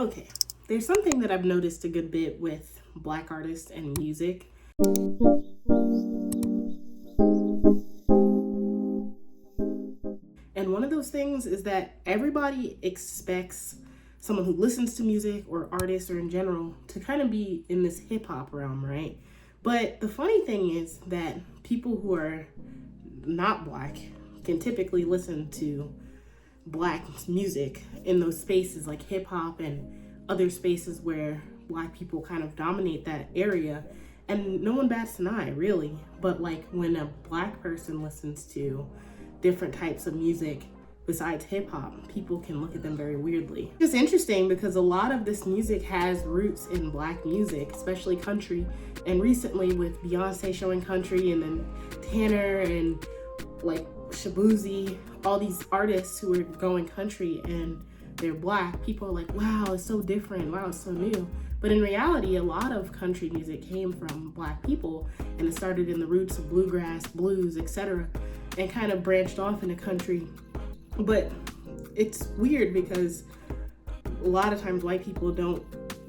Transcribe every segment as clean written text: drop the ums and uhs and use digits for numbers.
Okay, there's something that I've noticed a good bit with Black artists and music. And one of those things is that everybody expects someone who listens to music or artists or in general to kind of be in this hip hop realm, right? But the funny thing is that people who are not Black can typically listen to Black music in those spaces like hip hop and other spaces where Black people kind of dominate that area, and no one bats an eye really. But like when a Black person listens to different types of music besides hip hop, people can look at them very weirdly. It's interesting because a lot of this music has roots in Black music, especially country, and recently with Beyonce showing country, and then Tanner and like Shabuzi, all these artists who are going country and they're Black, people are like, wow, it's so different, wow, it's so new. But in reality, a lot of country music came from Black people, and it started in the roots of bluegrass, blues, etc., and kind of branched off into country. But it's weird because a lot of times white people don't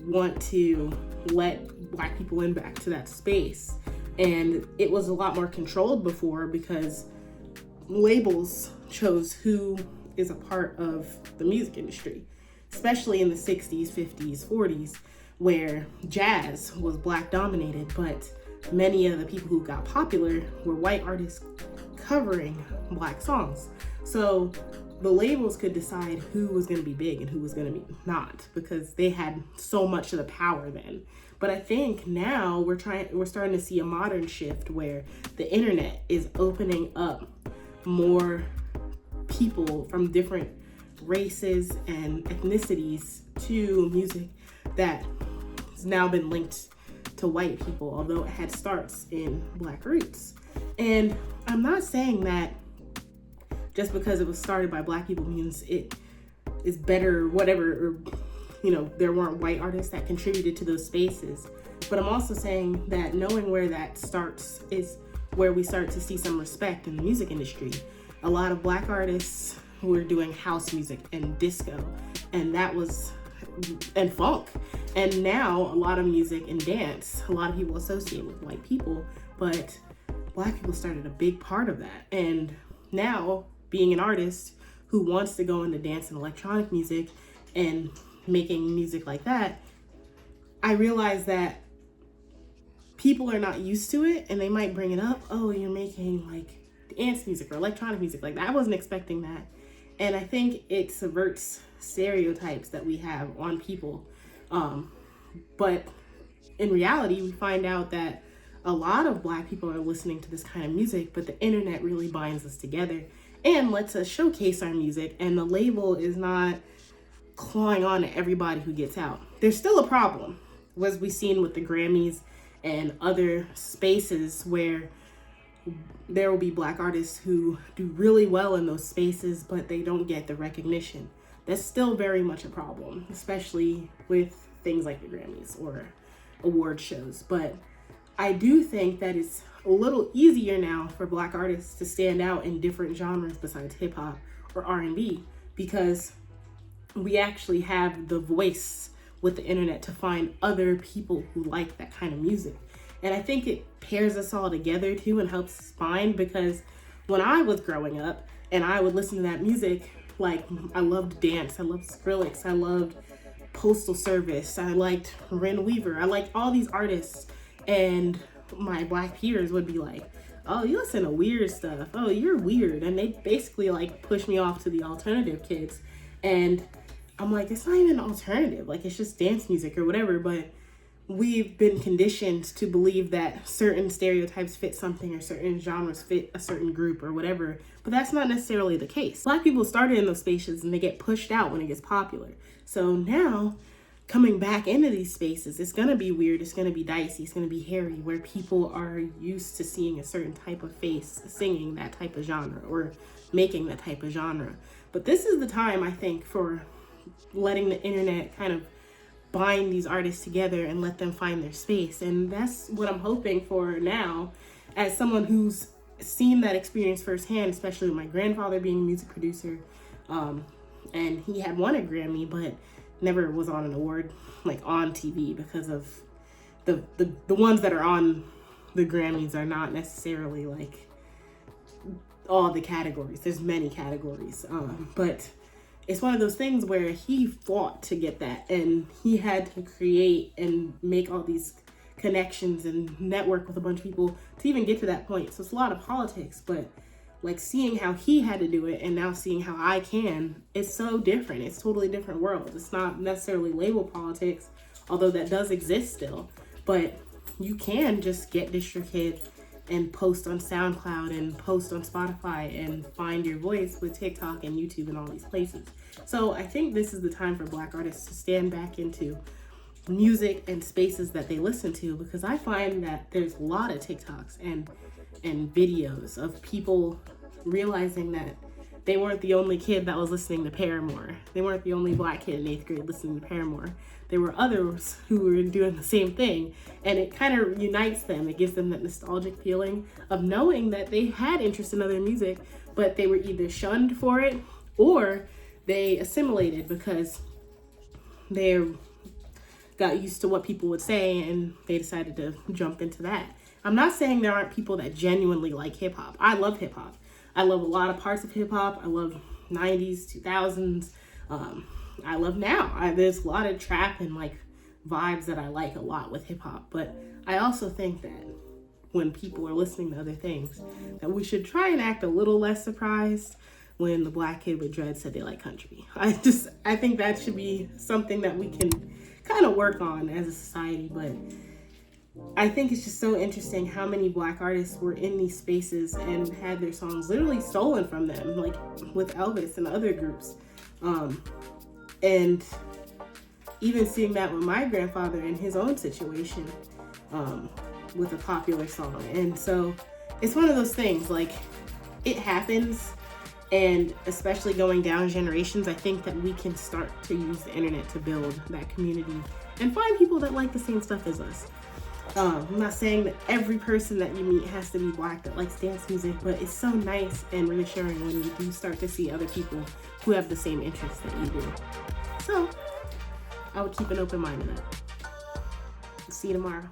want to let Black people in back to that space. And it was a lot more controlled before because labels chose who is a part of the music industry, especially in the 60s, 50s, 40s, where jazz was Black dominated, but many of the people who got popular were white artists covering Black songs. So the labels could decide who was going to be big and who was going to be not, because they had so much of the power then. But I think now we're starting to see a modern shift where the internet is opening up more people from different races and ethnicities to music that has now been linked to white people, although it had starts in Black roots. And I'm not saying that just because it was started by Black people means it is better or whatever, or, you know, there weren't white artists that contributed to those spaces. But I'm also saying that knowing where that starts is where we start to see some respect in the music industry. A lot of Black artists who were doing house music and disco, and funk. And now a lot of music and dance, a lot of people associate with white people, but Black people started a big part of that. And now, being an artist who wants to go into dance and electronic music and making music like that, I realize that people are not used to it, and they might bring it up. Oh, you're making like dance music or electronic music like that. I wasn't expecting that. And I think it subverts stereotypes that we have on people. But in reality, we find out that a lot of Black people are listening to this kind of music, but the internet really binds us together and lets us showcase our music, and the label is not clawing on to everybody who gets out. There's still a problem, as we've seen with the Grammys and other spaces where there will be Black artists who do really well in those spaces, but they don't get the recognition. That's still very much a problem, especially with things like the Grammys or award shows. But I do think that it's a little easier now for Black artists to stand out in different genres besides hip hop or R&B, because we actually have the voice with the internet to find other people who like that kind of music. And I think it pairs us all together too and helps us find, because when I was growing up and I would listen to that music, like I loved dance, I loved Skrillex, I loved Postal Service, I liked Ren Weaver, I liked all these artists, and my Black peers would be like, oh, you listen to weird stuff, oh, you're weird, and they basically like push me off to the alternative kids. And I'm like, it's not even alternative, like it's just dance music or whatever. But we've been conditioned to believe that certain stereotypes fit something or certain genres fit a certain group or whatever, but that's not necessarily the case. Black people started in those spaces and they get pushed out when it gets popular. So now coming back into these spaces, it's gonna be weird, it's gonna be dicey, it's gonna be hairy, where people are used to seeing a certain type of face singing that type of genre or making that type of genre. But this is the time, I think, for letting the internet kind of bind these artists together and let them find their space. And that's what I'm hoping for now, as someone who's seen that experience firsthand, especially with my grandfather being a music producer, and he had won a Grammy, but never was on an award like on TV, because of the ones that are on the Grammys are not necessarily like all the categories. There's many categories, but it's one of those things where he fought to get that, and he had to create and make all these connections and network with a bunch of people to even get to that point. So it's a lot of politics, but like seeing how he had to do it and now seeing how I can, it's so different. It's totally different world. It's not necessarily label politics, although that does exist still, but you can just get DistroKid and post on SoundCloud and post on Spotify and find your voice with TikTok and YouTube and all these places. So I think this is the time for Black artists to stand back into music and spaces that they listen to, because I find that there's a lot of TikToks and videos of people realizing that they weren't the only kid that was listening to Paramore. They weren't the only Black kid in 8th grade listening to Paramore. There were others who were doing the same thing, and it kind of unites them. It gives them that nostalgic feeling of knowing that they had interest in other music, but they were either shunned for it or they assimilated because they got used to what people would say and they decided to jump into that. I'm not saying there aren't people that genuinely like hip hop. I love hip hop. I love a lot of parts of hip hop. I love 90s, 2000s. I love now. There's a lot of trap and like vibes that I like a lot with hip hop. But I also think that when people are listening to other things, that we should try and act a little less surprised when the Black kid with dreads said they like country. I think that should be something that we can kind of work on as a society. But I think it's just so interesting how many Black artists were in these spaces and had their songs literally stolen from them, like with Elvis and other groups. And even seeing that with my grandfather in his own situation, with a popular song. And so it's one of those things, like, it happens. And especially going down generations, I think that we can start to use the internet to build that community and find people that like the same stuff as us. I'm not saying that every person that you meet has to be Black that likes dance music, but it's so nice and reassuring when you do start to see other people who have the same interests that you do. So I would keep an open mind to that. See you tomorrow.